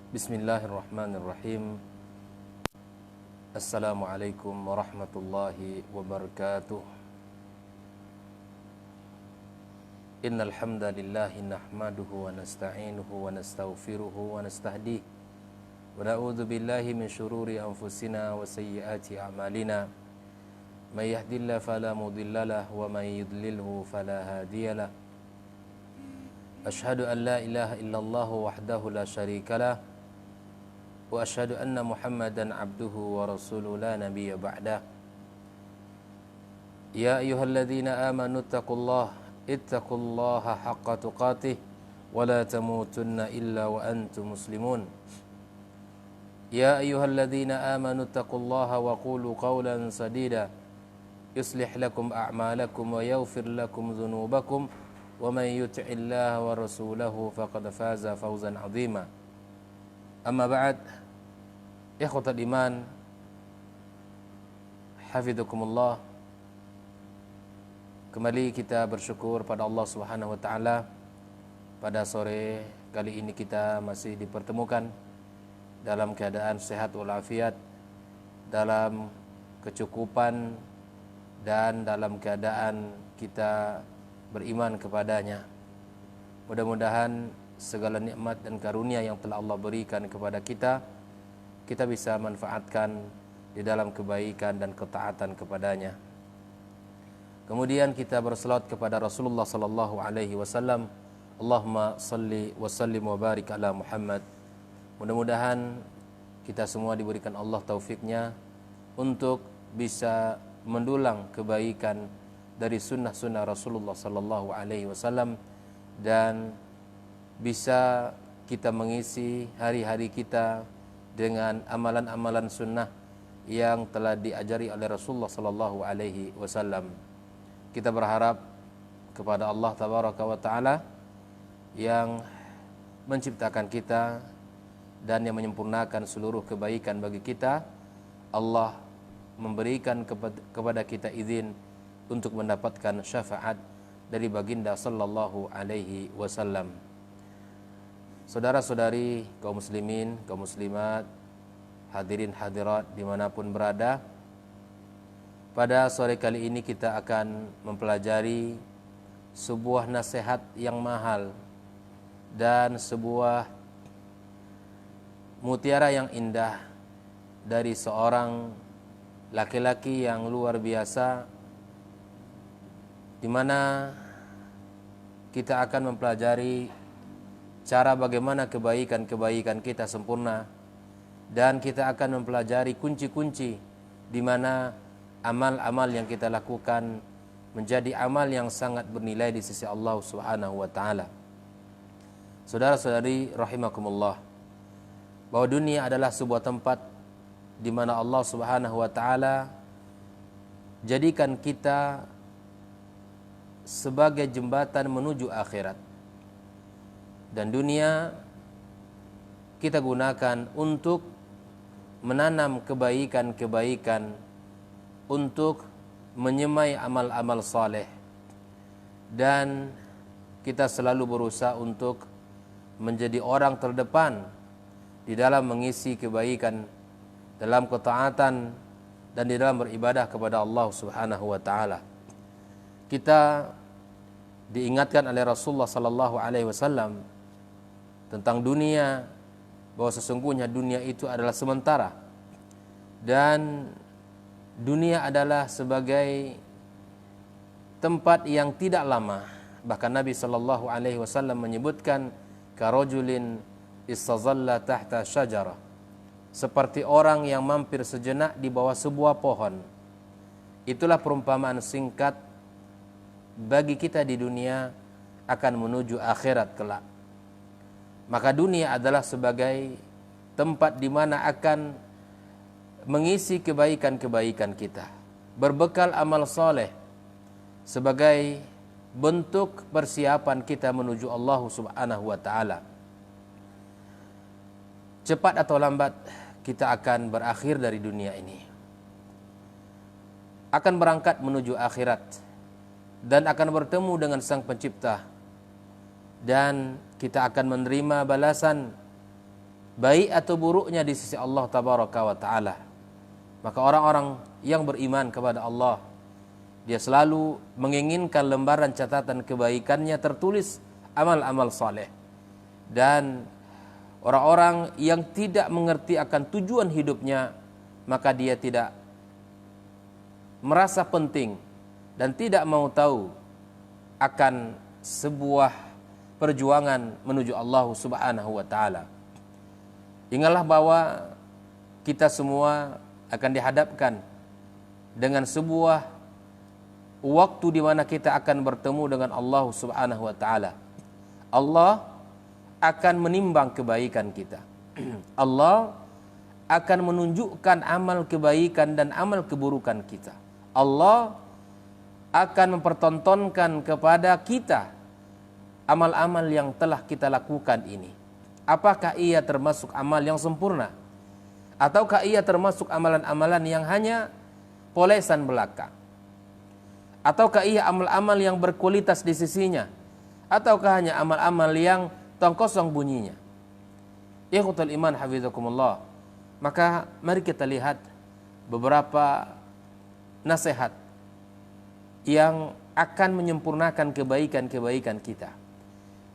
Bismillahirrahmanirrahim. Assalamualaikum warahmatullahi wabarakatuh. Innal hamdalillahi nahmaduhu wa nasta'inuhu wa nastaghfiruhu wa nastahdihi wa na'udzu billahi min shururi anfusina wa sayyiati a'malina. May yahdihillahu fala mudhillalah wa may yudlilhu fala hadiyalah. Ashhadu an la ilaha illallah wahdahu la syarikalah wa asyhadu anna Muhammadan abduhu wa rasuluhu la nabiyya ba'dah. Ya ayyuhalladzina amanu ittaqullaha haqqa tuqatih wa la tamutunna illa wa antum muslimun. Ya ayyuhalladzina amanu ittaqullaha wa qulu qawlan sadida yuslih lakum a'malakum wa yaghfir lakum dhunubakum wa man yuti'illaha wa rasulahu faqad faza fawzan 'azima. Amma ba'd, ikhwatal iman, hafizakumullah. Kembali kita bersyukur pada Allah Subhanahu wa taala. Pada sore kali ini kita masih dipertemukan dalam keadaan sehat walafiat, dalam kecukupan dan dalam keadaan kita beriman kepadanya. Mudah-mudahan segala nikmat dan karunia yang telah Allah berikan kepada kita bisa manfaatkan di dalam kebaikan dan ketaatan kepadanya. Kemudian kita berselawat kepada Rasulullah sallallahu alaihi wasallam. Allahumma salli wa sallim wa barik ala Muhammad. Mudah-mudahan kita semua diberikan Allah taufiknya untuk bisa mendulang kebaikan dari sunnah-sunnah Rasulullah sallallahu alaihi wasallam dan bisa kita mengisi hari-hari kita dengan amalan-amalan sunnah yang telah diajari oleh Rasulullah sallallahu alaihi wasallam. Kita berharap kepada Allah tabaraka wa taala yang menciptakan kita dan yang menyempurnakan seluruh kebaikan bagi kita. Allah memberikan kepada kita izin untuk mendapatkan syafaat dari baginda sallallahu alaihi wasallam. Saudara-saudari kaum muslimin, kaum muslimat, hadirin hadirat dimanapun berada, pada sore kali ini kita akan mempelajari sebuah nasihat yang mahal dan sebuah mutiara yang indah dari seorang laki-laki yang luar biasa, di mana kita akan mempelajari cara bagaimana kebaikan-kebaikan kita sempurna, dan kita akan mempelajari kunci-kunci di mana amal-amal yang kita lakukan menjadi amal yang sangat bernilai di sisi Allah Subhanahu wa taala. Saudara-saudari rahimakumullah, bahwa dunia adalah sebuah tempat di mana Allah Subhanahu wa taala jadikan kita sebagai jembatan menuju akhirat. Dan dunia kita gunakan untuk menanam kebaikan-kebaikan, untuk menyemai amal-amal saleh, dan kita selalu berusaha untuk menjadi orang terdepan di dalam mengisi kebaikan, dalam ketaatan, dan di dalam beribadah kepada Allah Subhanahu wa taala. Kita diingatkan oleh Rasulullah sallallahu alaihi wasallam tentang dunia, bahwa sesungguhnya dunia itu adalah sementara dan dunia adalah sebagai tempat yang tidak lama. Bahkan Nabi sallallahu alaihi wasallam menyebutkan karajulin istazalla tahta syajarah, seperti orang yang mampir sejenak di bawah sebuah pohon. Itulah perumpamaan singkat bagi kita di dunia akan menuju akhirat kelak. Maka dunia adalah sebagai tempat di mana akan mengisi kebaikan-kebaikan kita, berbekal amal soleh sebagai bentuk persiapan kita menuju Allah Subhanahu wa taala. Cepat atau lambat kita akan berakhir dari dunia ini, akan berangkat menuju akhirat dan akan bertemu dengan Sang Pencipta, dan kita akan menerima balasan baik atau buruknya di sisi Allah tabaraka wa taala. Maka orang-orang yang beriman kepada Allah, dia selalu menginginkan lembaran catatan kebaikannya tertulis amal-amal saleh. Dan orang-orang yang tidak mengerti akan tujuan hidupnya, maka dia tidak merasa penting dan tidak mau tahu akan sebuah perjuangan menuju Allah Subhanahu wa taala. Ingatlah bahwa kita semua akan dihadapkan dengan sebuah waktu di mana kita akan bertemu dengan Allah Subhanahu wa taala. Allah akan menimbang kebaikan kita. Allah akan menunjukkan amal kebaikan dan amal keburukan kita. Allah akan mempertontonkan kepada kita amal-amal yang telah kita lakukan ini. Apakah ia termasuk amal yang sempurna? Ataukah ia termasuk amalan-amalan yang hanya polesan belaka? Ataukah ia amal-amal yang berkualitas di sisinya? Ataukah hanya amal-amal yang tong kosong bunyinya? Ikhwatul iman hafizakumullah. Maka mari kita lihat beberapa nasihat yang akan menyempurnakan kebaikan-kebaikan kita.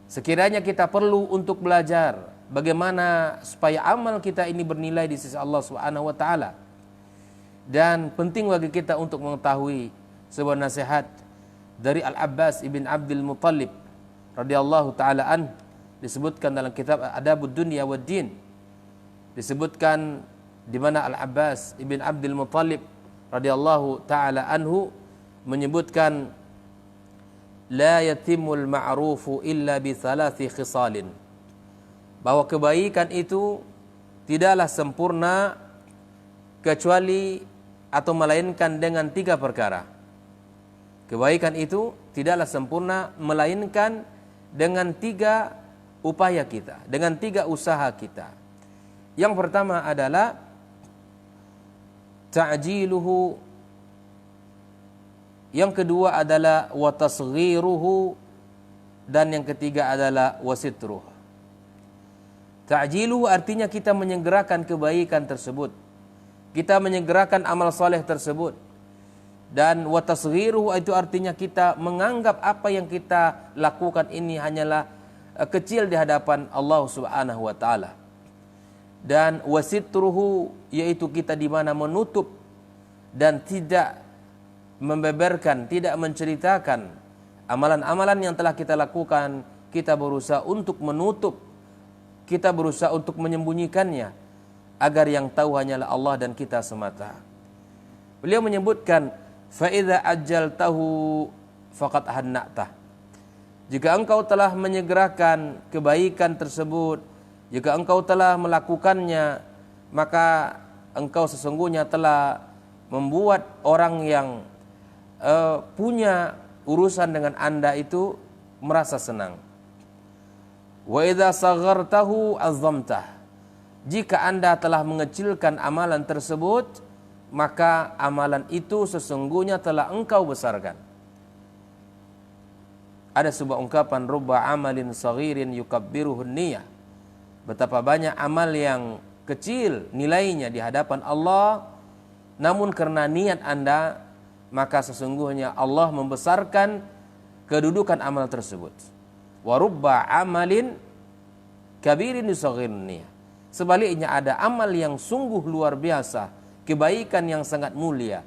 Sekiranya kita perlu untuk belajar bagaimana supaya amal kita ini bernilai di sisi Allah Subhanahu wa taala. Dan penting bagi kita untuk mengetahui sebuah nasihat dari Al-Abbas ibn Abdul Muttalib radhiyallahu taala an, disebutkan dalam kitab Adabud Dunya wad Din. Disebutkan di mana Al-Abbas ibn Abdul Muttalib radhiyallahu taala anhu menyebutkan la yatimul ma'rufu illa bi thalathi khisalin, bahwa kebaikan itu tidaklah sempurna kecuali atau melainkan dengan 3 perkara. Kebaikan itu tidaklah sempurna melainkan dengan 3 upaya kita, dengan 3 usaha kita. Yang pertama adalah ta'jiluhu, yang kedua adalah wa tasghiruhu, dan yang ketiga adalah wasitruh. Ta'jiluhu artinya kita menyegerakan kebaikan tersebut, kita menyegerakan amal soleh tersebut. Dan wa tasghiruhu itu artinya kita menganggap apa yang kita lakukan ini hanyalah kecil di hadapan Allah Subhanahu wa taala. Dan wasitruhu yaitu kita di mana menutup dan tidak membeberkan, tidak menceritakan amalan-amalan yang telah kita lakukan. Kita berusaha untuk menutup, kita berusaha untuk menyembunyikannya agar yang tahu hanyalah Allah dan kita semata. Beliau menyebutkan fa idza ajjaltahu faqad hanna'tah. Jika engkau telah menyegerakan kebaikan tersebut, jika engkau telah melakukannya, maka engkau sesungguhnya telah membuat orang yang punya urusan dengan Anda itu merasa senang. Wa idza saghartahu azzamtah. Jika Anda telah mengecilkan amalan tersebut, maka amalan itu sesungguhnya telah engkau besarkan. Ada sebuah ungkapan, rubba amalin saghirin yukabbiruhun niyah. Betapa banyak amal yang kecil nilainya di hadapan Allah, namun karena niat Anda, maka sesungguhnya Allah membesarkan kedudukan amal tersebut. Wa rubba amalin kabirin yusaghirun niyah. Sebaliknya ada amal yang sungguh luar biasa, kebaikan yang sangat mulia,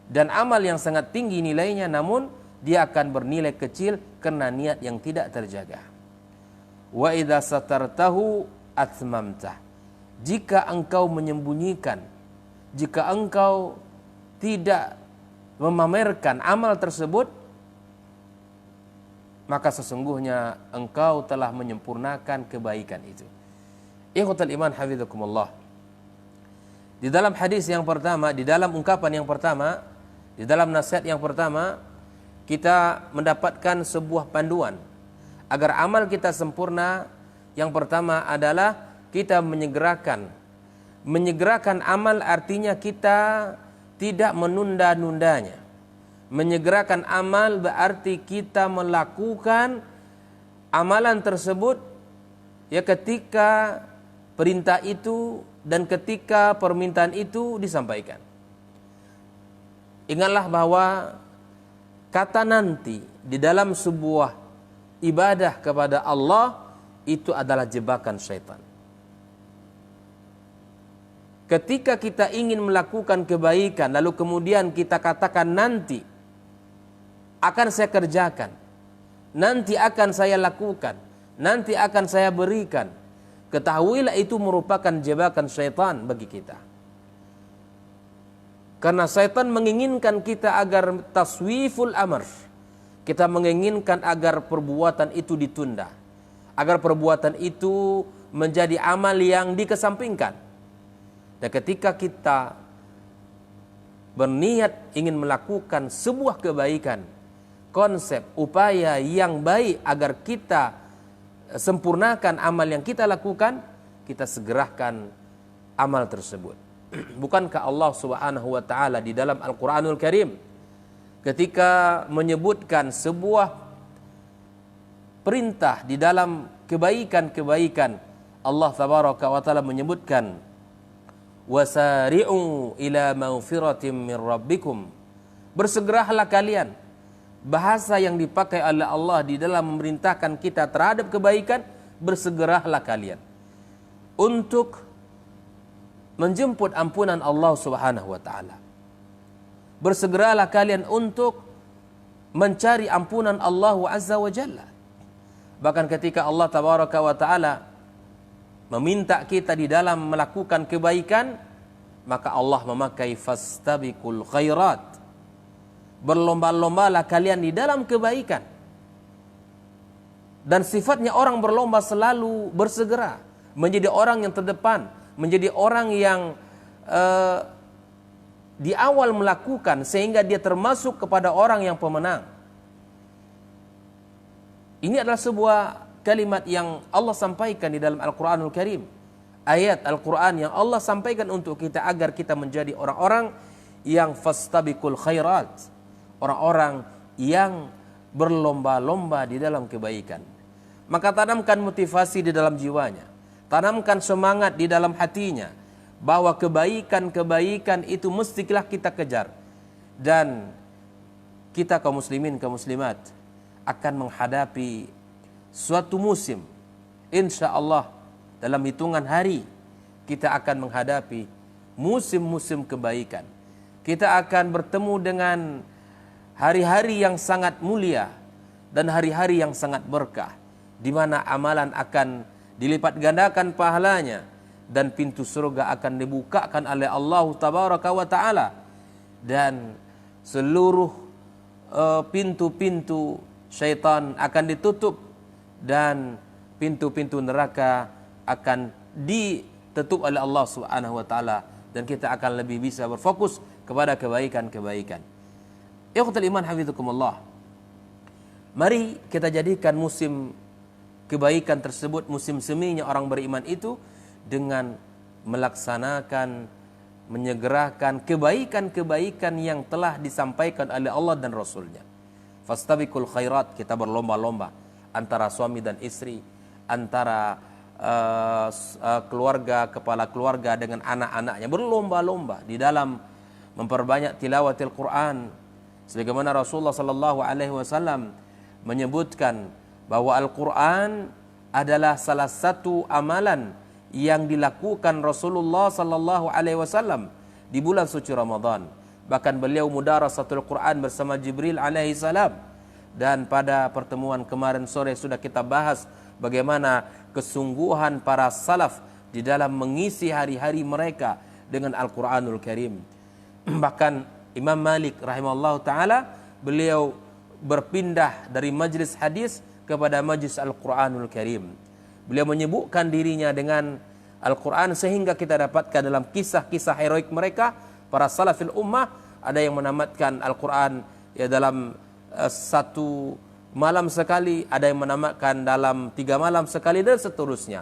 dan amal yang sangat tinggi nilainya, namun dia akan bernilai kecil karena niat yang tidak terjaga. Wa idza satartahu atmamtah. Jika engkau menyembunyikan, jika engkau tidak memamerkan amal tersebut, maka sesungguhnya engkau telah menyempurnakan kebaikan itu. Ikhwatul iman hafizakumullah. Di dalam hadis yang pertama, di dalam ungkapan yang pertama, di dalam nasihat yang pertama, kita mendapatkan sebuah panduan agar amal kita sempurna. Yang pertama adalah kita menyegerakan. Menyegerakan amal artinya kita tidak menunda-nundanya. Menyegerakan amal berarti kita melakukan amalan tersebut ya ketika perintah itu dan ketika permintaan itu disampaikan. Ingatlah bahwa kata nanti di dalam sebuah ibadah kepada Allah itu adalah jebakan syaitan. Ketika kita ingin melakukan kebaikan lalu kemudian kita katakan nanti akan saya kerjakan, nanti akan saya lakukan, nanti akan saya berikan, ketahuilah itu merupakan jebakan syaitan bagi kita. Karena syaitan menginginkan kita agar taswiful amr, kita menginginkan agar perbuatan itu ditunda, agar perbuatan itu menjadi amal yang dikesampingkan. Dan ketika kita berniat ingin melakukan sebuah kebaikan, konsep, upaya yang baik agar kita sempurnakan amal yang kita lakukan, kita segerakan amal tersebut. Bukankah Allah Subhanahu wa taala di dalam Al-Qur'anul Karim ketika menyebutkan sebuah perintah di dalam kebaikan-kebaikan, Allah tabaraka wa taala menyebutkan wasari'u ila maghfiratin min rabbikum, bersegeralah kalian. Bahasa yang dipakai oleh Allah di dalam memerintahkan kita terhadap kebaikan, bersegeralah kalian untuk menjemput ampunan Allah Subhanahu wa taala. Bersegeralah kalian untuk mencari ampunan Allah Azza wa Jalla. Bahkan ketika Allah tabaraka wa taala meminta kita di dalam melakukan kebaikan, maka Allah memakai fastabiqul khairat, berlomba-lombalah kalian di dalam kebaikan. Dan sifatnya orang berlomba selalu bersegera menjadi orang yang terdepan, menjadi orang yang di awal melakukan sehingga dia termasuk kepada orang yang pemenang. Ini adalah sebuah kalimat yang Allah sampaikan di dalam Al-Quranul Karim. Ayat Al-Quran yang Allah sampaikan untuk kita agar kita menjadi orang-orang yang fastabiqul khairat, orang-orang yang berlomba-lomba di dalam kebaikan. Maka tanamkan motivasi di dalam jiwanya, tanamkan semangat di dalam hatinya, bahwa kebaikan-kebaikan itu mestilah kita kejar. Dan kita kaum muslimin, kaum muslimat akan menghadapi suatu musim, insya Allah dalam hitungan hari kita akan menghadapi musim-musim kebaikan. Kita akan bertemu dengan hari-hari yang sangat mulia dan hari-hari yang sangat berkah, di mana amalan akan dilipat gandakan pahalanya dan pintu surga akan dibukakan oleh Allah Tabaraka wa Ta'ala, dan seluruh pintu-pintu syaitan akan ditutup dan pintu-pintu neraka akan ditutup oleh Allah Subhanahu wa taala, dan kita akan lebih bisa berfokus kepada kebaikan-kebaikan. Ikhwatul iman hafizakumullah. Mari kita jadikan musim kebaikan tersebut musim seminya orang beriman itu dengan melaksanakan, menyegerakan kebaikan-kebaikan yang telah disampaikan oleh Allah dan Rasulnya. Fastabiqul khairat, kita berlomba-lomba antara suami dan istri, antara keluarga, kepala keluarga dengan anak-anaknya, berlomba-lomba di dalam memperbanyak tilawatil Quran. Sebagaimana Rasulullah sallallahu alaihi wasallam menyebutkan bahwa Al-Quran adalah salah satu amalan yang dilakukan Rasulullah sallallahu alaihi wasallam di bulan suci Ramadan. Bahkan beliau mudarasatul Quran bersama Jibril alaihi salam. Dan pada pertemuan kemarin sore sudah kita bahas bagaimana kesungguhan para salaf di dalam mengisi hari-hari mereka dengan Al-Quranul Karim. Bahkan Imam Malik rahimahullah ta'ala, beliau berpindah dari majlis hadis kepada majlis Al-Quranul Karim. Beliau menyibukkan dirinya dengan Al-Quran sehingga kita dapatkan dalam kisah-kisah heroik mereka, para salafil ummah, ada yang menamatkan Al-Quran ya dalam satu malam sekali, ada yang menamatkan dalam 3 malam sekali, dan seterusnya.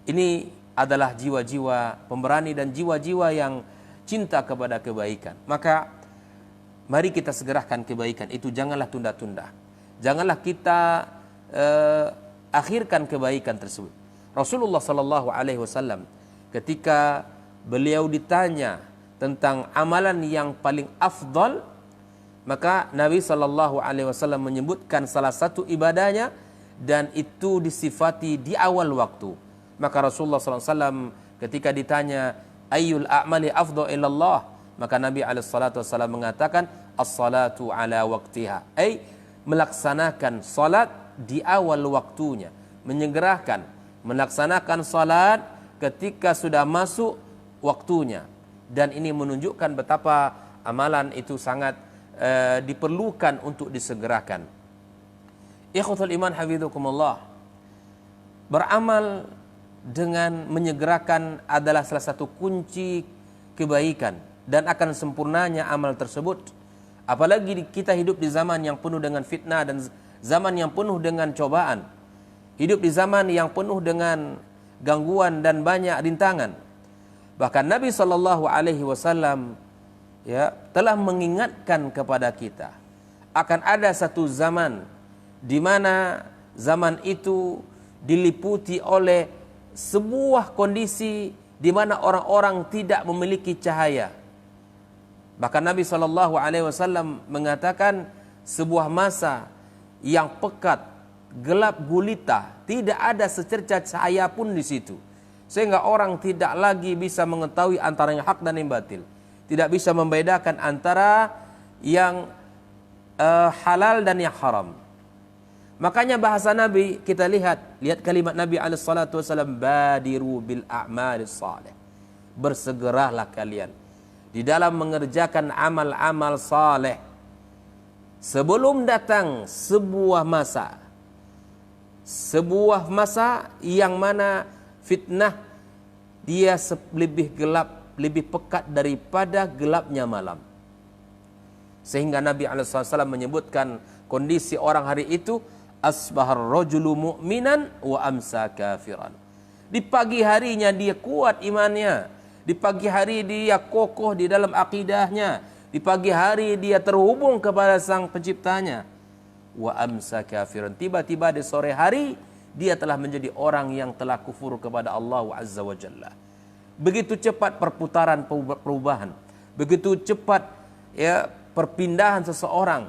Ini adalah jiwa-jiwa pemberani dan jiwa-jiwa yang cinta kepada kebaikan. Maka mari kita segerakan kebaikan itu, janganlah tunda-tunda. Janganlah kita akhirkan kebaikan tersebut. Rasulullah sallallahu alaihi wasallam ketika beliau ditanya tentang amalan yang paling afdal, maka Nabi sallallahu alaihi wasallam menyebutkan salah satu ibadahnya dan itu disifati di awal waktu. Maka Rasulullah sallallahu alaihi wasallam ketika ditanya ayyul a'mali afdal ilallah, maka Nabi alaihi salatu wasallam mengatakan as-salatu ala waqtiha, ay melaksanakan salat di awal waktunya, menyegerakan melaksanakan salat ketika sudah masuk waktunya. Dan ini menunjukkan betapa amalan itu sangat diperlukan untuk disegerakan. Ikhwatul iman hafizakumullah, beramal dengan menyegerakan adalah salah satu kunci kebaikan dan akan sempurnanya amal tersebut. Apalagi kita hidup di zaman yang penuh dengan fitnah dan zaman yang penuh dengan cobaan. Hidup di zaman yang penuh dengan gangguan dan banyak rintangan. Bahkan Nabi sallallahu alaihi wasallam telah mengingatkan kepada kita akan ada satu zaman di mana zaman itu diliputi oleh sebuah kondisi di mana orang-orang tidak memiliki cahaya. Bahkan Nabi sallallahu alaihi wasallam mengatakan sebuah masa yang pekat, gelap gulita, tidak ada secercah cahaya pun di situ. Sehingga orang tidak lagi bisa mengetahui antara yang hak dan yang batil. Tidak bisa membedakan antara yang halal dan yang haram. Makanya bahasa Nabi, kita lihat kalimat Nabi alaihissalatu wassalam, badiru bil a'malis salih. Bersegeralah kalian di dalam mengerjakan amal-amal saleh sebelum datang sebuah masa. Sebuah masa yang mana fitnah dia lebih gelap, lebih pekat daripada gelapnya malam. Sehingga Nabi SAW menyebutkan kondisi orang hari itu, asbahar rajulu mu'minan wa amsa kafiran. Di pagi harinya dia kuat imannya, di pagi hari dia kokoh di dalam akidahnya, di pagi hari dia terhubung kepada sang penciptanya. Wa amsa kafiran, tiba-tiba di sore hari dia telah menjadi orang yang telah kufur kepada Allah Azza wa Jalla. Begitu cepat perputaran perubahan, begitu cepat perpindahan seseorang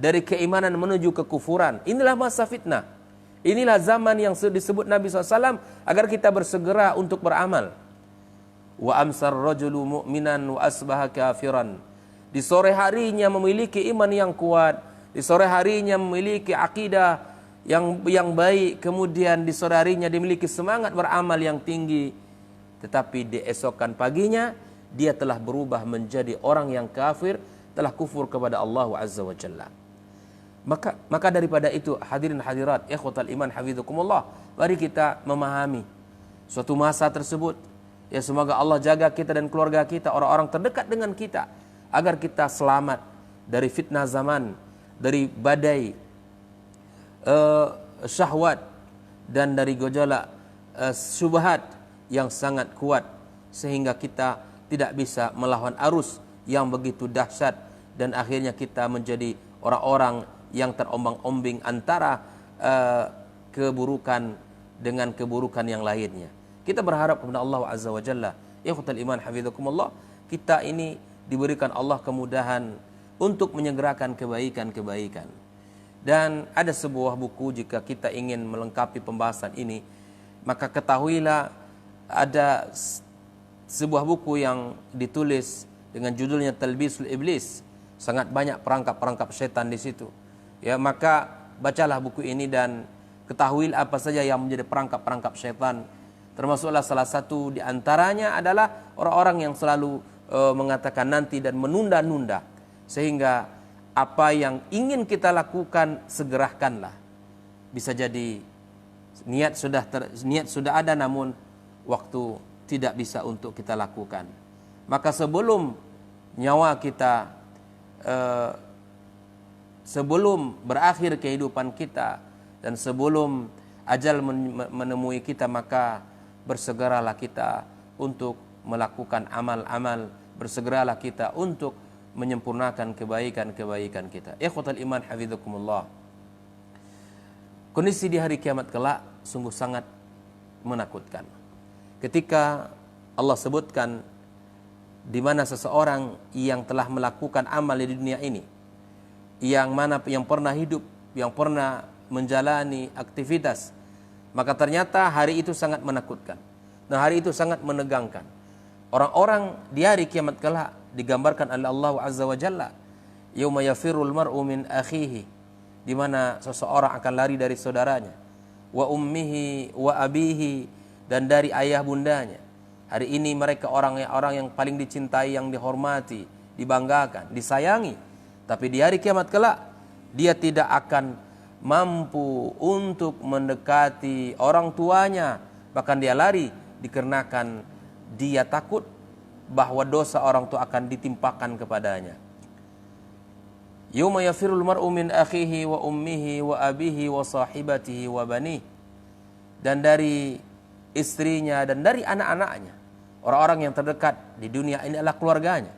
dari keimanan menuju kekufuran. Inilah masa fitnah. Inilah zaman yang disebut Nabi SAW agar kita bersegera untuk beramal. Wa amsar rajulu mu'minan wa asbaha kafiran. Di sore harinya memiliki iman yang kuat, di sore harinya memiliki akidah yang baik, kemudian di sore harinya dimiliki semangat beramal yang tinggi, tetapi di esokan paginya dia telah berubah menjadi orang yang kafir, telah kufur kepada Allah Azza wa Jalla. Maka daripada itu, hadirin hadirat ikhwatal iman hafizakumullah, mari kita memahami suatu masa tersebut. Ya, semoga Allah jaga kita dan keluarga kita, orang-orang terdekat dengan kita, agar kita selamat dari fitnah zaman, dari badai syahwat dan dari gejolak syubhat yang sangat kuat, sehingga kita tidak bisa melawan arus yang begitu dahsyat dan akhirnya kita menjadi orang-orang yang terombang-ambing antara keburukan dengan keburukan yang lainnya. Kita berharap kepada Allah Azza wa Jalla, ikhwatal iman hafizakumullah, kita ini diberikan Allah kemudahan untuk menyegerakan kebaikan-kebaikan. Dan ada sebuah buku, jika kita ingin melengkapi pembahasan ini, maka ketahuilah ada sebuah buku yang ditulis dengan judulnya Talbisul Iblis. Sangat banyak perangkap-perangkap setan di situ. Ya, maka bacalah buku ini dan ketahuilah apa saja yang menjadi perangkap-perangkap setan. Termasuklah salah satu di antaranya adalah orang-orang yang selalu mengatakan nanti dan menunda-nunda. Sehingga apa yang ingin kita lakukan segerakanlah. Bisa jadi niat sudah ada namun waktu tidak bisa untuk kita lakukan. Maka sebelum nyawa kita sebelum berakhir kehidupan kita dan sebelum ajal menemui kita, maka bersegeralah kita untuk melakukan amal-amal, bersegeralah kita untuk menyempurnakan kebaikan-kebaikan kita. Ikhwatal iman hafizakumullah. Kondisi di hari kiamat kelak sungguh sangat menakutkan. Ketika Allah sebutkan di mana seseorang yang telah melakukan amal di dunia ini, yang pernah hidup, yang pernah menjalani aktivitas, maka ternyata hari itu sangat menakutkan. Nah, hari itu sangat menegangkan. Orang-orang di hari kiamat kelak digambarkan oleh Allah Azza wa Jalla, yauma yafirul mar'u min akhihi, di mana seseorang akan lari dari saudaranya, wa ummihi wa abihi, dan dari ayah bundanya. Hari ini mereka orang yang paling dicintai, yang dihormati, dibanggakan, disayangi. Tapi di hari kiamat kelak dia tidak akan mampu untuk mendekati orang tuanya, bahkan dia lari dikarenakan dia takut bahwa dosa orang tua akan ditimpakan kepadanya. Yauma yafirul mar'u min akhihi wa ummihi wa abihi wa sahibatihi wa banihi, dan dari istrinya dan dari anak-anaknya. Orang-orang yang terdekat di dunia ini adalah keluarganya,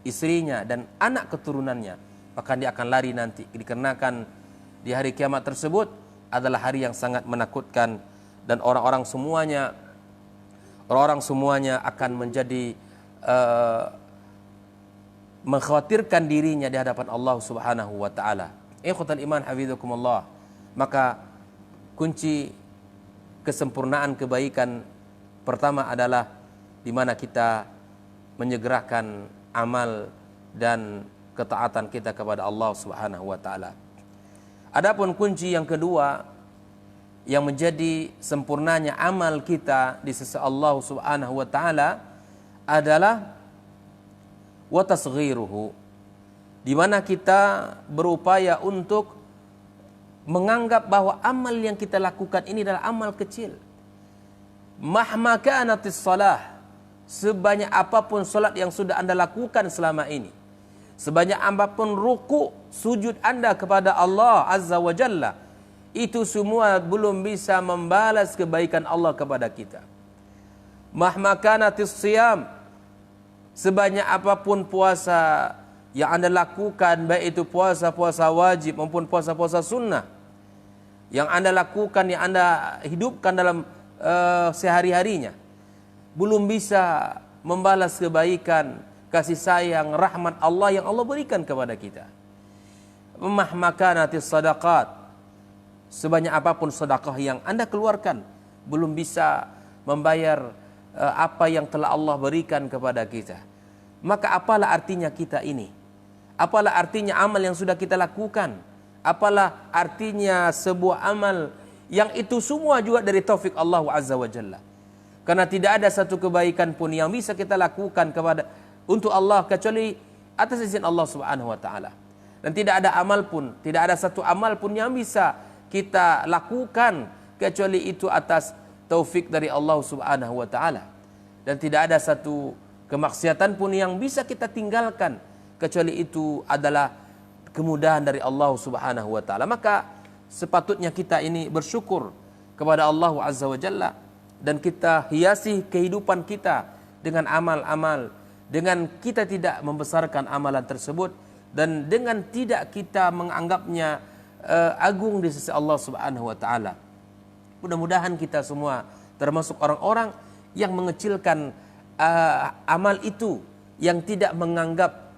istrinya dan anak keturunannya. Bahkan dia akan lari nanti, dikarenakan di hari kiamat tersebut adalah hari yang sangat menakutkan, dan orang-orang semuanya akan menjadi mengkhawatirkan dirinya di hadapan Allah Subhanahu wa taala. Ikhwatal iman hafizakumullah. Maka kunci kesempurnaan kebaikan pertama adalah di mana kita menyegerakan amal dan ketaatan kita kepada Allah Subhanahu wa taala. Adapun kunci yang kedua yang menjadi sempurnanya amal kita di sisi Allah Subhanahu wa taala adalah wa tasghiruhu, di mana kita berupaya untuk menganggap bahwa amal yang kita lakukan ini adalah amal kecil. Mahma kanatis salah, sebanyak apapun salat yang sudah Anda lakukan selama ini, sebanyak apapun ruku sujud Anda kepada Allah Azza wa Jalla, itu semua belum bisa membalas kebaikan Allah kepada kita. Mahma kanatis siyam, sebanyak apapun puasa yang Anda lakukan, baik itu puasa-puasa wajib maupun puasa-puasa sunnah, yang Anda lakukan, yang Anda hidupkan dalam sehari-harinya, belum bisa membalas kebaikan, kasih sayang, rahmat Allah yang Allah berikan kepada kita. Mahma kanatis sadaqat, sebanyak apapun sedekah yang Anda keluarkan, belum bisa membayar apa yang telah Allah berikan kepada kita. Maka apalah artinya kita ini? Apalah artinya amal yang sudah kita lakukan? Apalah artinya sebuah amal yang itu semua juga dari taufik Allah Azza wa Jalla? Karena tidak ada satu kebaikan pun yang bisa kita lakukan untuk Allah kecuali atas izin Allah Subhanahu wa taala. Dan tidak ada amal pun, tidak ada satu amal pun yang bisa kita lakukan kecuali itu atas taufik dari Allah Subhanahu wa taala. Dan tidak ada satu kemaksiatan pun yang bisa kita tinggalkan kecuali itu adalah kemudahan dari Allah Subhanahu wa taala. Maka sepatutnya kita ini bersyukur kepada Allah Azza wa Jalla, dan kita hiasi kehidupan kita dengan amal-amal, dengan kita tidak membesarkan amalan tersebut, dan dengan tidak kita menganggapnya agung di sisi Allah Subhanahu wa taala. Mudah-mudahan kita semua termasuk orang-orang yang mengecilkan amal itu, yang tidak menganggap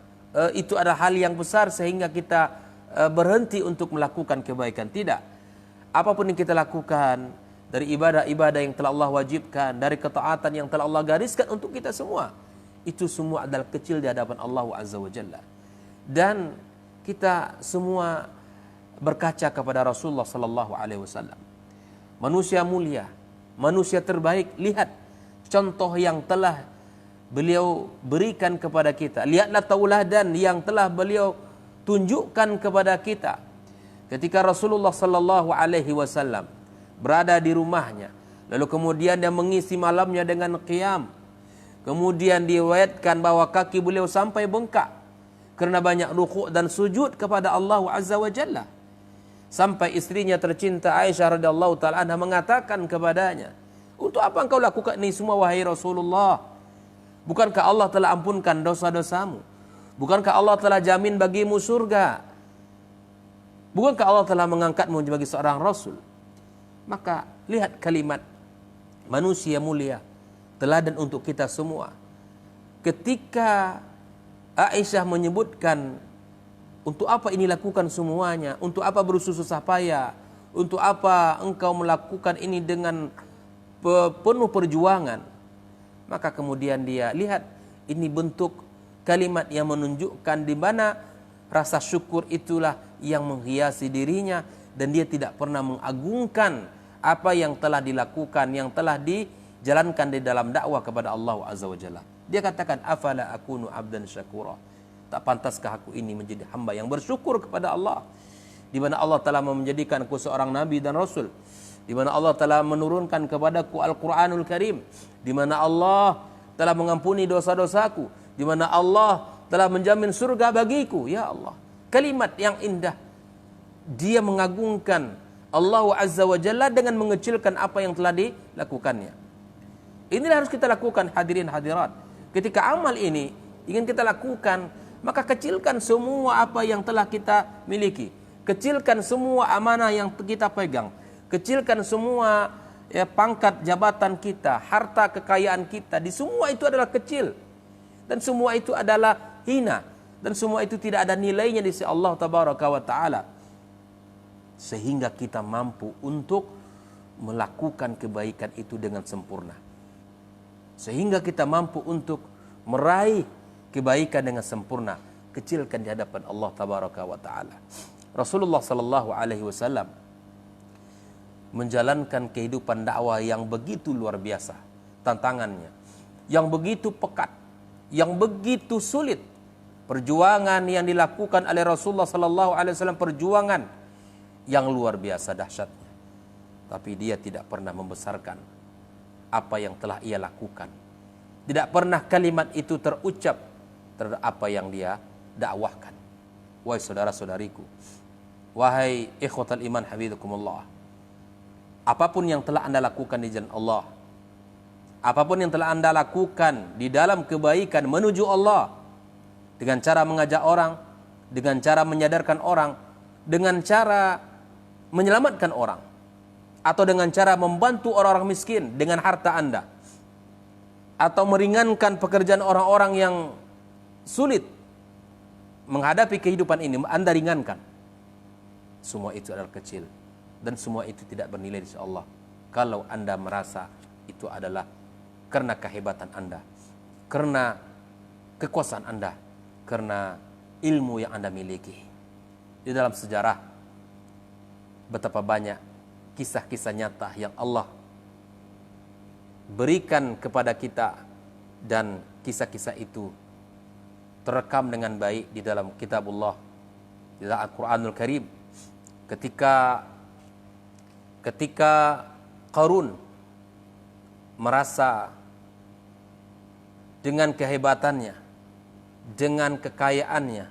itu adalah hal yang besar sehingga kita berhenti untuk melakukan kebaikan. Tidak. Apapun yang kita lakukan, dari ibadah-ibadah yang telah Allah wajibkan, dari ketaatan yang telah Allah gariskan untuk kita semua, itu semua adalah kecil di hadapan Allah Azza wa Jalla. Dan kita semua berkaca kepada Rasulullah sallallahu alaihi wasallam, manusia mulia, manusia terbaik. Lihat contoh yang telah beliau berikan kepada kita. Lihatlah tauladan yang telah beliau tunjukkan kepada kita. Ketika Rasulullah sallallahu alaihi wasallam berada di rumahnya, lalu kemudian dia mengisi malamnya dengan qiyam. Kemudian diriwayatkan bahwa kaki beliau sampai bengkak karena banyak rukuk dan sujud kepada Allah Azza wa Jalla. Sampai istrinya tercinta Aisyah radhiyallahu taala anha mengatakan kepadanya, "Untuk apa engkau lakukan ini semua wahai Rasulullah? Bukankah Allah telah ampunkan dosa-dosamu? Bukankah Allah telah jamin bagimu surga? Bukankah Allah telah mengangkatmu sebagai seorang Rasul?" Maka lihat kalimat manusia mulia, teladan untuk kita semua. Ketika Aisyah menyebutkan, untuk apa ini lakukan semuanya? Untuk apa bersusah payah? Untuk apa engkau melakukan ini dengan penuh perjuangan? Maka kemudian dia lihat, ini bentuk kalimat yang menunjukkan di mana rasa syukur itulah yang menghiasi dirinya, dan dia tidak pernah mengagungkan apa yang telah dilakukan, yang telah dijalankan di dalam dakwah kepada Allah Azza wa Jalla. Dia katakan, afala akunu abdan syakura, tak pantaskah aku ini menjadi hamba yang bersyukur kepada Allah, di mana Allah telah menjadikan aku seorang nabi dan rasul, di mana Allah telah menurunkan kepadaku Al-Quranul Karim, di mana Allah telah mengampuni dosa-dosaku, di mana Allah telah menjamin surga bagiku. Ya Allah, kalimat yang indah. Dia mengagungkan Allah Azza wa Jalla dengan mengecilkan apa yang telah dilakukannya. Inilah harus kita lakukan, hadirin hadirat. Ketika amal ini ingin kita lakukan, maka kecilkan semua apa yang telah kita miliki. Kecilkan semua amanah yang kita pegang. Kecilkan semua pangkat jabatan kita, harta kekayaan kita. Di semua itu adalah kecil. Dan semua itu adalah hina. Dan semua itu tidak ada nilainya di sisi Allah Tabaraka wa Ta'ala. Sehingga kita mampu untuk melakukan kebaikan itu dengan sempurna. Sehingga kita mampu untuk meraih kebaikan dengan sempurna. Kecilkan di hadapan Allah Tabaraka wa Ta'ala. Rasulullah sallallahu alaihi wasallam menjalankan kehidupan dakwah yang begitu luar biasa tantangannya, yang begitu pekat, yang begitu sulit. Perjuangan yang dilakukan oleh Rasulullah sallallahu alaihi wasallam perjuangan yang luar biasa dahsyatnya. Tapi dia tidak pernah membesarkan apa yang telah ia lakukan. Tidak pernah kalimat itu terucap terhadap apa yang dia dakwahkan. Wahai saudara-saudariku, wahai ikhwatal iman hafizakumullah, apapun yang telah Anda lakukan di jalan Allah, apapun yang telah Anda lakukan di dalam kebaikan menuju Allah, dengan cara mengajak orang, dengan cara menyadarkan orang, dengan cara menyelamatkan orang, atau dengan cara membantu orang-orang miskin dengan harta Anda, atau meringankan pekerjaan orang-orang yang sulit menghadapi kehidupan ini, Anda ringankan. Semua itu adalah kecil, dan semua itu tidak bernilai di sisi Allah kalau Anda merasa itu adalah karena kehebatan Anda, karena kekuasaan Anda, karena ilmu yang Anda miliki. Di dalam sejarah betapa banyak kisah-kisah nyata yang Allah berikan kepada kita, dan kisah-kisah itu terekam dengan baik di dalam kitabullah, di dalam Al-Quranul Karim. Ketika Qarun merasa dengan kehebatannya, dengan kekayaannya,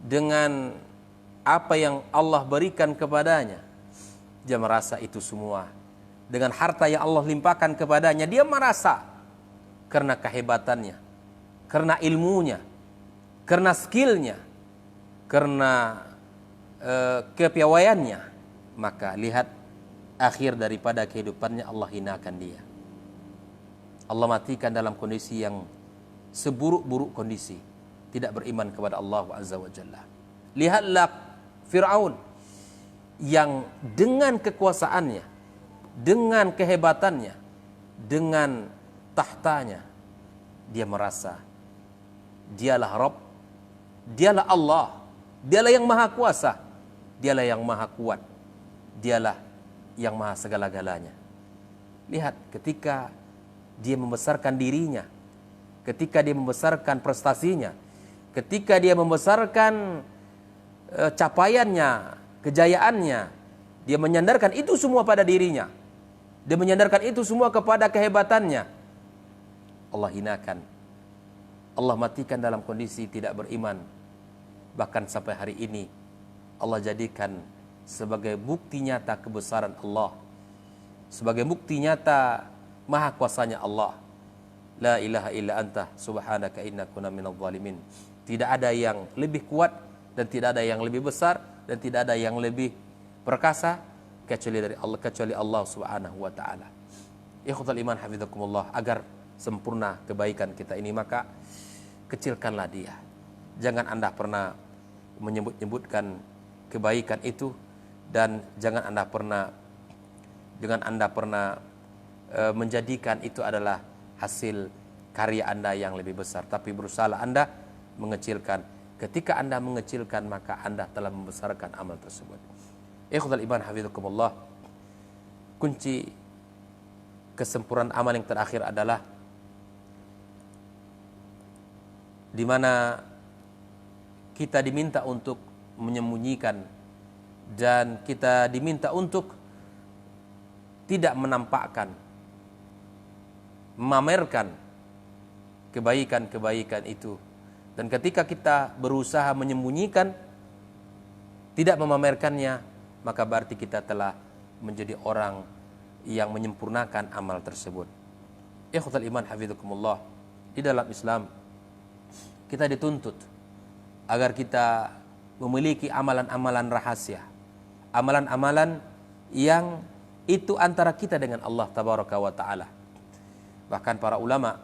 dengan apa yang Allah berikan kepadanya, dia merasa itu semua. Dengan harta yang Allah limpahkan kepadanya, dia merasa karena kehebatannya, karena ilmunya, karena skillnya, karena kepiawaiannya, maka lihat akhir daripada kehidupannya, Allah hinakan dia. Allah matikan dalam kondisi yang seburuk-buruk kondisi, tidak beriman kepada Allah Azza wa Jalla. Lihatlah Fir'aun yang dengan kekuasaannya, dengan kehebatannya, dengan tahtanya, dia merasa dialah Rabb, dialah Allah, dialah yang maha kuasa, dialah yang maha kuat, dialah yang maha segala-galanya. Lihat ketika dia membesarkan dirinya, ketika dia membesarkan prestasinya, ketika dia membesarkan capaiannya, kejayaannya, dia menyandarkan itu semua pada dirinya, dia menyandarkan itu semua kepada kehebatannya. Allah hinakan, Allah matikan dalam kondisi tidak beriman. Bahkan sampai hari ini Allah jadikan sebagai bukti nyata kebesaran Allah, sebagai bukti nyata maha kuasanya Allah. La ilaha illa anta subhanaka inna kunna minadh dhalimin. Tidak ada yang lebih kuat, dan tidak ada yang lebih besar, dan tidak ada yang lebih perkasa kecuali dari Allah, kecuali Allah Subhanahu wa taala. Ikhwatal iman hafizakumullah, agar sempurna kebaikan kita ini, maka kecilkanlah dia. Jangan Anda pernah menyebut-nyebutkan kebaikan itu, dan jangan Anda pernah menjadikan itu adalah hasil karya Anda yang lebih besar, tapi berusaha Anda mengecilkan. Ketika Anda mengecilkan, maka Anda telah membesarkan amal tersebut. Ikhwatal iman hafizakumullah, kunci kesempurnaan amal yang terakhir adalah di mana kita diminta untuk menyembunyikan, dan kita diminta untuk tidak menampakkan, memamerkan kebaikan-kebaikan itu. Dan ketika kita berusaha menyembunyikan, tidak memamerkannya, maka berarti kita telah menjadi orang yang menyempurnakan amal tersebut. Ikhwatal iman hafizakumullah, di dalam Islam kita dituntut agar kita memiliki amalan-amalan rahasia, amalan-amalan yang itu antara kita dengan Allah tabaraka wa ta'ala. Bahkan para ulama,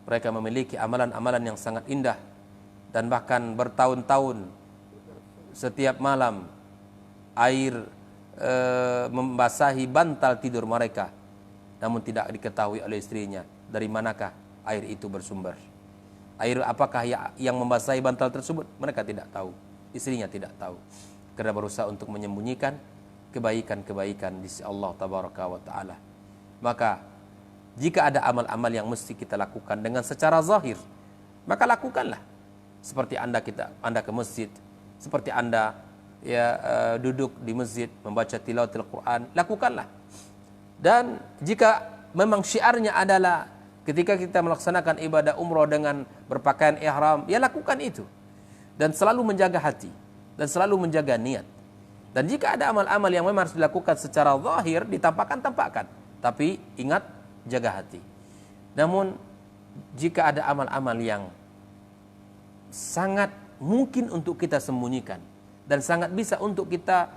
mereka memiliki amalan-amalan yang sangat indah, dan bahkan bertahun-tahun setiap malam air membasahi bantal tidur mereka, namun tidak diketahui oleh istrinya dari manakah air itu bersumber. Air apakah yang membasahi bantal tersebut, mereka tidak tahu, istrinya tidak tahu, karena berusaha untuk menyembunyikan kebaikan-kebaikan di sisi Allah tabaraka wa ta'ala. Maka jika ada amal-amal yang mesti kita lakukan dengan secara zahir, maka lakukanlah. Seperti Anda ke masjid, seperti Anda duduk di masjid membaca tilawatil Quran, lakukanlah. Dan jika memang syiarnya adalah ketika kita melaksanakan ibadah umrah dengan berpakaian ihram, ya lakukan itu. Dan selalu menjaga hati, dan selalu menjaga niat. Dan jika ada amal-amal yang memang harus dilakukan secara zahir, ditampakkan. Tapi ingat, jaga hati. Namun jika ada amal-amal yang sangat mungkin untuk kita sembunyikan dan sangat bisa untuk kita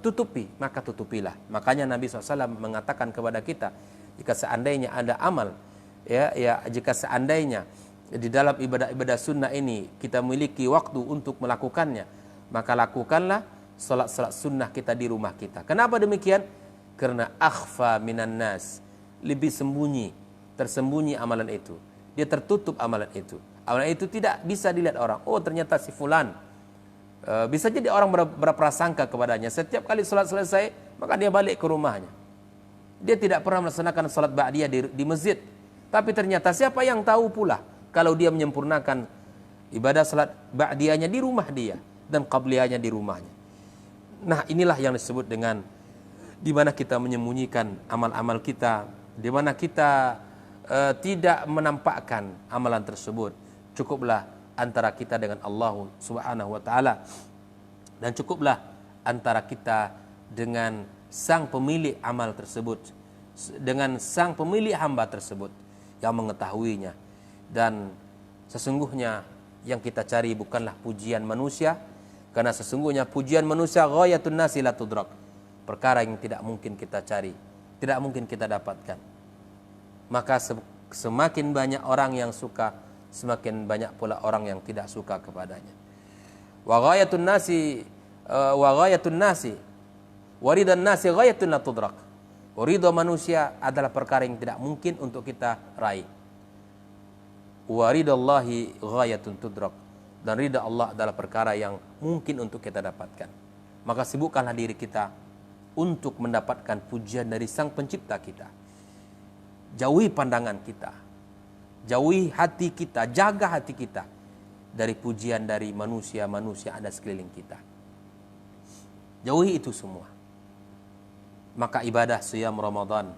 tutupi, maka tutupilah. Makanya Nabi SAW mengatakan kepada kita, jika seandainya ada amal, jika seandainya di dalam ibadah-ibadah sunnah ini kita memiliki waktu untuk melakukannya, maka lakukanlah salat-salat sunnah kita di rumah kita. Kenapa demikian? Karena akhfa minan nas, lebih tersembunyi amalan itu. Dia tertutup amalan itu. Amalan itu tidak bisa dilihat orang. Oh, ternyata si fulan. Bisa jadi orang berprasangka kepadanya. Setiap kali salat selesai, maka dia balik ke rumahnya. Dia tidak pernah melaksanakan salat ba'diyah di masjid. Tapi ternyata siapa yang tahu pula kalau dia menyempurnakan ibadah salat ba'diyahnya di rumah dia dan qabliyahnya di rumahnya. Nah, inilah yang disebut dengan di mana kita menyembunyikan amal-amal kita, di mana kita tidak menampakkan amalan tersebut. Cukuplah antara kita dengan Allah Subhanahu wa taala, dan cukuplah antara kita dengan sang pemilik amal tersebut, dengan sang pemilik hamba tersebut yang mengetahuinya. Dan sesungguhnya yang kita cari bukanlah pujian manusia, karena sesungguhnya pujian manusia ghayatun nasi la tudrak, perkara yang tidak mungkin kita cari, tidak mungkin kita dapatkan. Maka semakin banyak orang yang suka, semakin banyak pula orang yang tidak suka kepadanya. Wa ghayatun nasi waridan nasi ghayatun la tudrak. Ridha manusia adalah perkara yang tidak mungkin untuk kita raih. Waridallahi ghayatun tudrak, dan ridha Allah adalah perkara yang mungkin untuk kita dapatkan. Maka sibukkanlah diri kita untuk mendapatkan pujian dari sang pencipta kita. Jauhi pandangan kita, jauhi hati kita, jaga hati kita dari pujian dari manusia-manusia ada sekeliling kita. Jauhi itu semua. Maka ibadah siyam Ramadan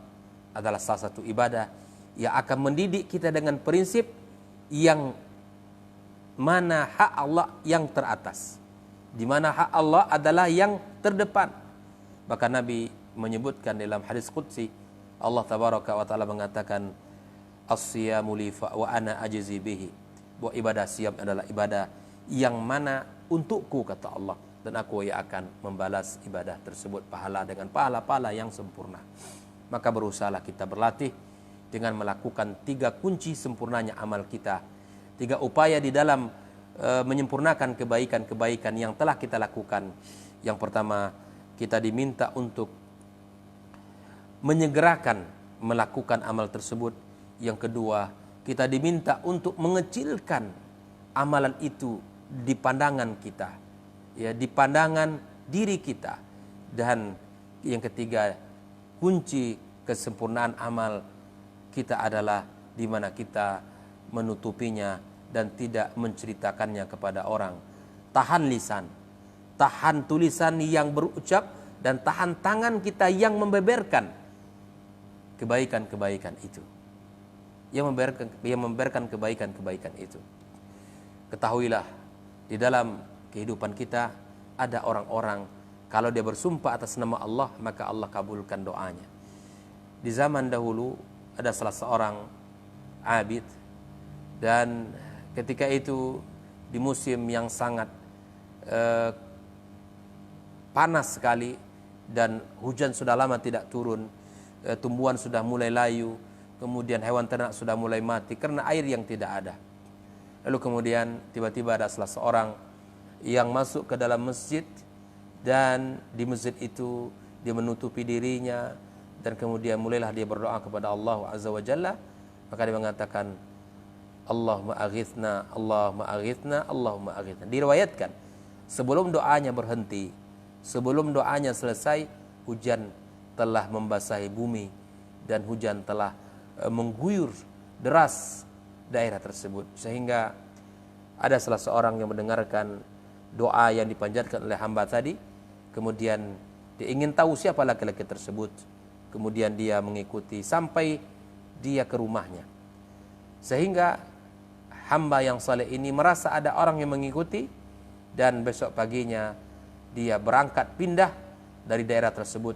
adalah salah satu ibadah yang akan mendidik kita dengan prinsip yang mana hak Allah yang teratas, di mana hak Allah adalah yang terdepan. Bahkan Nabi menyebutkan dalam hadis qudsi, Allah tabaraka wa taala mengatakan, as-siyamu li wa ana ajzi bihi, bahwa ibadah siyam adalah ibadah yang mana untukku, kata Allah, dan aku yang akan membalas ibadah tersebut pahala dengan pahala-pahala yang sempurna. maka berusahalah kita berlatih dengan melakukan 3 kunci sempurnanya amal kita, 3 upaya di dalam menyempurnakan kebaikan-kebaikan yang telah kita lakukan. Yang pertama, kita diminta untuk menyegerakan melakukan amal tersebut. Yang kedua, kita diminta untuk mengecilkan amalan itu di pandangan kita, ya, di pandangan diri kita. Dan yang ketiga, kunci kesempurnaan amal kita adalah di mana kita menutupinya dan tidak menceritakannya kepada orang. Tahan lisan, tahan tulisan yang berucap, dan tahan tangan kita yang membeberkan kebaikan-kebaikan itu, yang membeberkan kebaikan-kebaikan itu. Ketahuilah, di dalam kehidupan kita ada orang-orang kalau dia bersumpah atas nama Allah, maka Allah kabulkan doanya. Di zaman dahulu ada salah seorang abid, dan ketika itu di musim yang sangat panas sekali dan hujan sudah lama tidak turun, tumbuhan sudah mulai layu, kemudian hewan ternak sudah mulai mati karena air yang tidak ada. Lalu kemudian tiba-tiba ada salah seorang yang masuk ke dalam masjid, dan di masjid itu dia menutupi dirinya, dan kemudian mulailah dia berdoa kepada Allah Azza wa Jalla. Maka dia mengatakan, Allahumma aghithna, Allahumma aghithna, Allahumma aghithna. Diriwayatkan sebelum doanya berhenti, sebelum doanya selesai, hujan telah membasahi bumi dan hujan telah mengguyur deras daerah tersebut. Sehingga ada salah seorang yang mendengarkan doa yang dipanjatkan oleh hamba tadi, kemudian dia ingin tahu siapa laki-laki tersebut. Kemudian dia mengikuti sampai dia ke rumahnya. Sehingga hamba yang saleh ini merasa ada orang yang mengikuti, dan besok paginya dia berangkat pindah dari daerah tersebut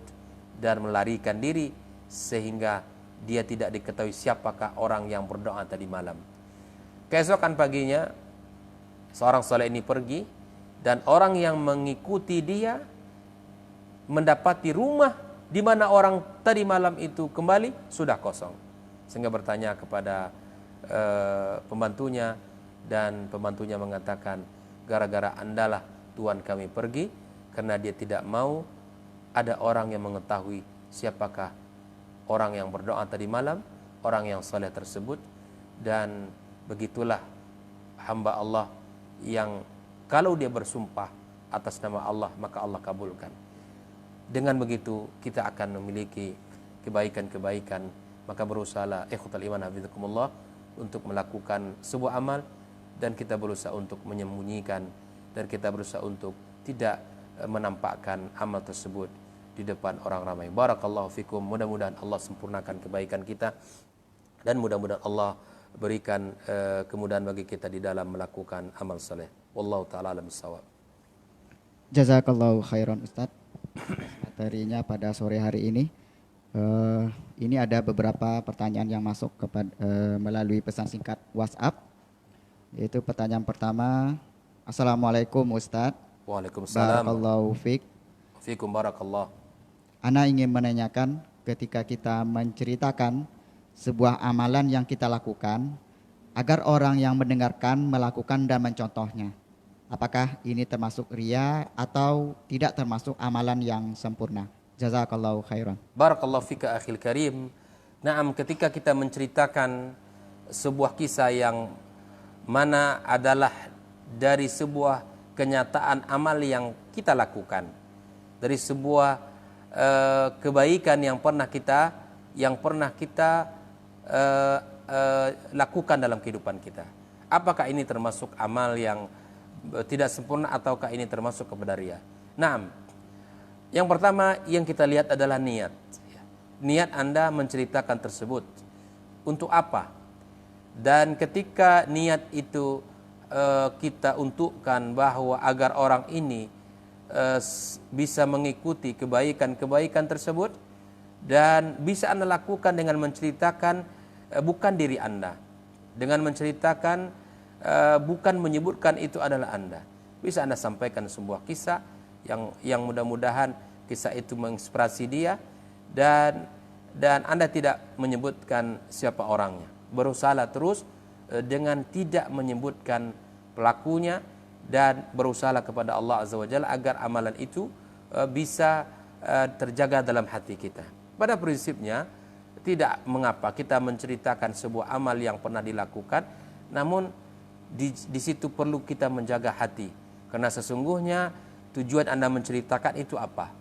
dan melarikan diri, sehingga dia tidak diketahui siapakah orang yang berdoa tadi malam. Keesokan paginya seorang saleh ini pergi, dan orang yang mengikuti dia mendapati rumah di mana orang tadi malam itu kembali sudah kosong. Sehingga bertanya kepada pembantunya, dan pembantunya mengatakan, gara-gara andalah Tuhan kami pergi, karena dia tidak mau ada orang yang mengetahui siapakah orang yang berdoa tadi malam, orang yang saleh tersebut. Dan begitulah hamba Allah yang kalau dia bersumpah atas nama Allah, maka Allah kabulkan. Dengan begitu kita akan memiliki kebaikan-kebaikan. Maka berusahalah ikhwatal iman hafizakumullah untuk melakukan sebuah amal, dan kita berusaha untuk menyembunyikan, dan kita berusaha untuk tidak menampakkan amal tersebut di depan orang ramai. Barakallahu fikum. Mudah-mudahan Allah sempurnakan kebaikan kita, dan mudah-mudahan Allah berikan kemudahan bagi kita di dalam melakukan amal saleh. Wallahu taala alam bissawab. Jazakallahu khairan Ustaz materinya pada sore hari ini. Ini ada beberapa pertanyaan yang masuk melalui pesan singkat WhatsApp. Yaitu pertanyaan pertama, Assalamualaikum Ustaz. Waalaikumsalam. Barakallahu fiik. Fiikum barakallah. Ana ingin menanyakan, ketika kita menceritakan sebuah amalan yang kita lakukan, agar orang yang mendengarkan melakukan dan mencontohnya, apakah ini termasuk riya atau tidak termasuk amalan yang sempurna? Jazakallahu khairan. Barakallahu fika akhil karim. Naam, ketika kita menceritakan sebuah kisah yang mana adalah dari sebuah kenyataan amal yang kita lakukan, dari sebuah kebaikan yang pernah kita lakukan dalam kehidupan kita, apakah ini termasuk amal yang tidak sempurna ataukah ini termasuk kepada riya? Naam. Yang pertama yang kita lihat adalah niat. Niat Anda menceritakan tersebut untuk apa? Dan ketika niat itu kita untukkan bahwa agar orang ini bisa mengikuti kebaikan-kebaikan tersebut, dan bisa Anda lakukan dengan menceritakan bukan diri Anda, dengan menceritakan bukan menyebutkan itu adalah Anda. Bisa Anda sampaikan sebuah kisah yang mudah-mudahan kisah itu menginspirasi dia, dan dan Anda tidak menyebutkan siapa orangnya. Berusahalah terus dengan tidak menyebutkan pelakunya, dan berusahalah kepada Allah Azza wa Jalla agar amalan itu bisa terjaga dalam hati kita. Pada prinsipnya tidak mengapa kita menceritakan sebuah amal yang pernah dilakukan, namun di situ perlu kita menjaga hati, karena sesungguhnya tujuan Anda menceritakan itu apa?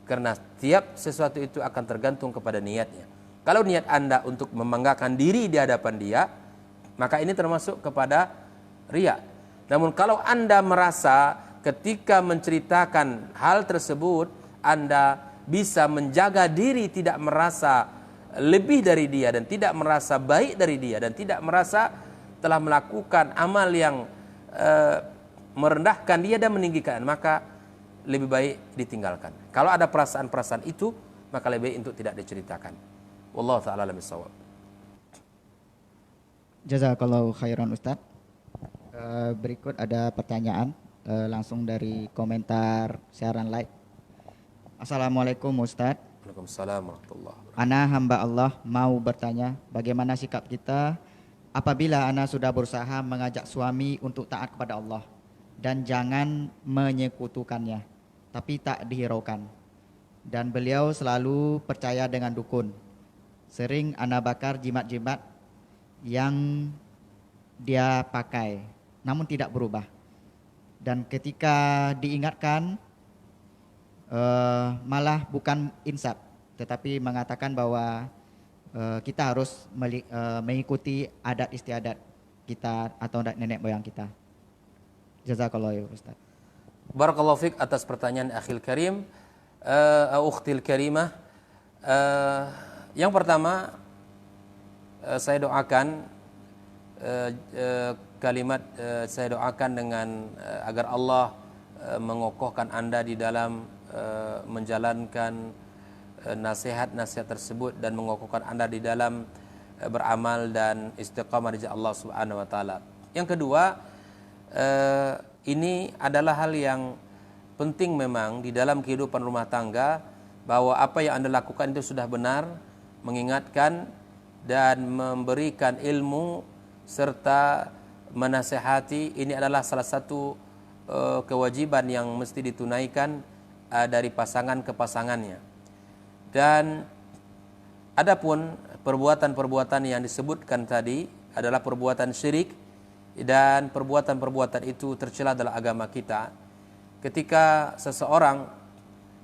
Karena tiap sesuatu itu akan tergantung kepada niatnya. Kalau niat Anda untuk membanggakan diri di hadapan dia, maka ini termasuk kepada riya. Namun kalau Anda merasa ketika menceritakan hal tersebut Anda bisa menjaga diri tidak merasa lebih dari dia, dan tidak merasa baik dari dia, dan tidak merasa telah melakukan amal yang merendahkan dia dan meninggikan, maka lebih baik ditinggalkan. Kalau ada perasaan-perasaan itu, maka lebih baik untuk tidak diceritakan. Wallahu ta'ala alam bissawab. Jazakallahu khairan Ustaz. Berikut ada pertanyaan langsung dari komentar siaran live. Assalamualaikum Ustaz. Waalaikumsalam warahmatullahi wabarakatuh. Ana hamba Allah mau bertanya, bagaimana sikap kita apabila ana sudah berusaha mengajak suami untuk taat kepada Allah dan jangan menyekutukannya, tapi tak dihiraukan. Dan beliau selalu percaya dengan dukun. Sering ana bakar jimat-jimat yang dia pakai, namun tidak berubah. Dan ketika diingatkan, malah bukan insaf, tetapi mengatakan bahwa kita harus mengikuti adat istiadat kita atau nenek moyang kita. Jazakallahu ya Ustaz. Barakallahu fiik atas pertanyaan akhil karim, ukhtil karimah. Yang pertama, saya doakan kalimat saya doakan dengan agar Allah mengokohkan Anda di dalam menjalankan nasihat-nasihat tersebut, dan mengokohkan Anda di dalam beramal dan istiqamah di jalan Allah Subhanahu wa taala. Yang kedua, ini adalah hal yang penting memang di dalam kehidupan rumah tangga, bahwa apa yang Anda lakukan itu sudah benar, mengingatkan dan memberikan ilmu serta menasihati, ini adalah salah satu kewajiban yang mesti ditunaikan dari pasangan ke pasangannya. Dan adapun perbuatan-perbuatan yang disebutkan tadi adalah perbuatan syirik, dan perbuatan-perbuatan itu tercela dalam agama kita. Ketika seseorang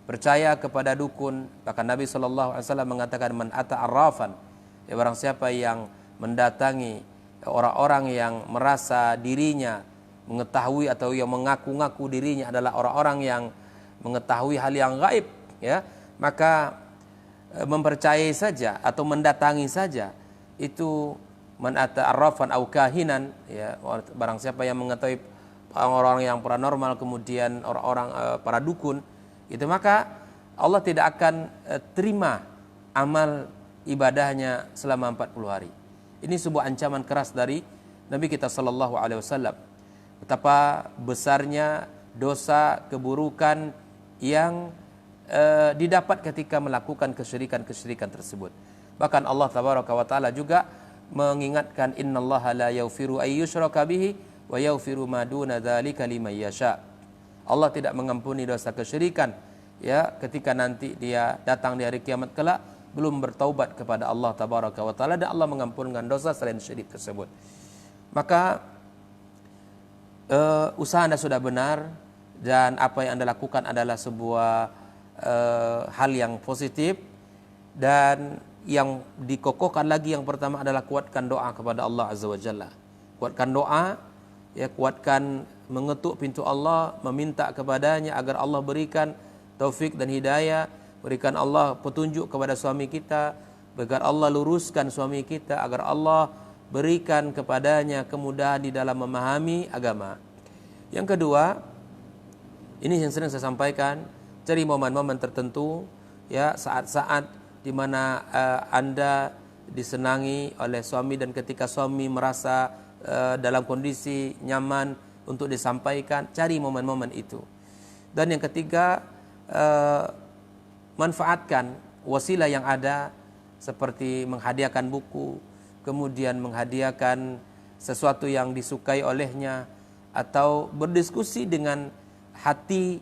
percaya kepada dukun, bahkan Nabi SAW mengatakan man ata arrafan, ya, barang siapa yang mendatangi orang-orang yang merasa dirinya mengetahui atau yang mengaku-ngaku dirinya adalah orang-orang yang mengetahui hal yang gaib, ya, maka mempercayai saja atau mendatangi saja itu man ata arrafan au kahinan, ya, barang siapa yang mengetahui orang-orang yang paranormal, kemudian orang-orang para dukun, itu maka Allah tidak akan terima amal ibadahnya selama 40 hari. Ini sebuah ancaman keras dari Nabi kita sallallahu alaihi wasallam. Betapa besarnya dosa keburukan yang didapat ketika melakukan kesyirikan-kesyirikan tersebut. Bahkan Allah tabaraka wa taala juga mengingatkan innallaha la yaghfiru ay yushraka bihi wa yaghfiru ma duna dzalika liman yasha. Allah tidak mengampuni dosa kesyirikan, ya, ketika nanti dia datang di hari kiamat kelak belum bertaubat kepada Allah tabaraka wa taala, dan Allah mengampunkan dosa selain syirik tersebut. Maka usaha Anda sudah benar, dan apa yang Anda lakukan adalah sebuah hal yang positif, dan yang dikokohkan lagi yang pertama adalah kuatkan doa kepada Allah Azza wa Jalla. Kuatkan doa, ya, kuatkan mengetuk pintu Allah, meminta kepadanya agar Allah berikan taufik dan hidayah, berikan Allah petunjuk kepada suami kita, agar Allah luruskan suami kita, agar Allah berikan kepadanya kemudahan di dalam memahami agama. Yang kedua, ini yang sering saya sampaikan, cari momen-momen tertentu, ya, saat-saat di mana Anda disenangi oleh suami, dan ketika suami merasa dalam kondisi nyaman untuk disampaikan, cari momen-momen itu. Dan yang ketiga, manfaatkan wasilah yang ada seperti menghadiahkan buku, kemudian menghadiahkan sesuatu yang disukai olehnya, atau berdiskusi dengan hati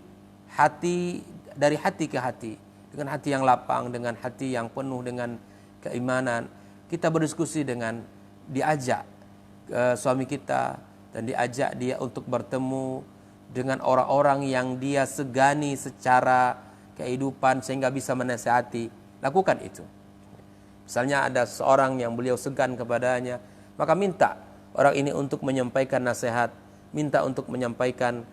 dari hati ke hati, dengan hati yang lapang, dengan hati yang penuh dengan keimanan. Kita berdiskusi dengan diajak suami kita dan diajak dia untuk bertemu dengan orang-orang yang dia segani secara kehidupan sehingga bisa menasihati. Lakukan itu. Misalnya ada seorang yang beliau segan kepadanya, maka minta orang ini untuk menyampaikan nasihat, minta untuk menyampaikan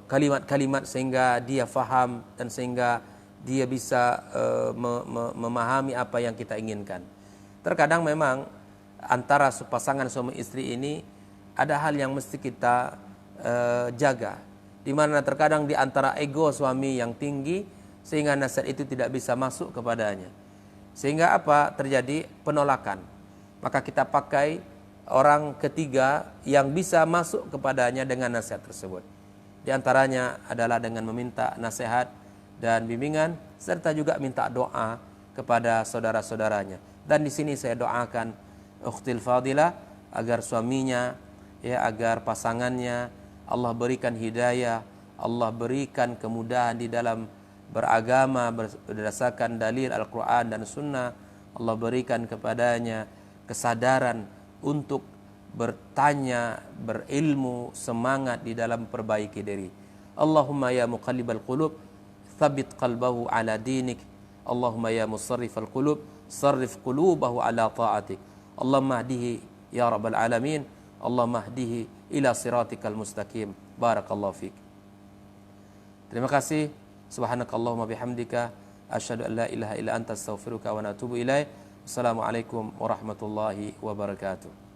kalimat-kalimat sehingga dia faham dan sehingga dia bisa memahami apa yang kita inginkan. Terkadang memang antara pasangan suami istri ini ada hal yang mesti kita jaga, di mana terkadang di antara ego suami yang tinggi sehingga nasihat itu tidak bisa masuk kepadanya, sehingga apa terjadi penolakan. Maka kita pakai orang ketiga yang bisa masuk kepadanya dengan nasihat tersebut. Di antaranya adalah dengan meminta nasihat dan bimbingan, serta juga minta doa kepada saudara-saudaranya. Dan di sini saya doakan ukhtil fadilah agar suaminya, agar pasangannya Allah berikan hidayah, Allah berikan kemudahan di dalam beragama berdasarkan dalil Al-Quran dan Sunnah. Allah berikan kepadanya kesadaran untuk bertanya, berilmu, semangat di dalam perbaiki diri. Allahumma ya muqallibal qulub, thabbit qalbahu ala dinik. Allahumma ya musarrifal qulub, sarrif qulubahu ala ta'atik. Allahumma hdihi ya rabbal alamin. Allahumma hdihi ila siratikal mustaqim. Barakallahu fiik. Terima kasih. Subhanakallahumma bihamdika asyhadu an la ilaha illa anta astaghfiruka wa atubu ilaik. Assalamualaikum warahmatullahi wabarakatuh.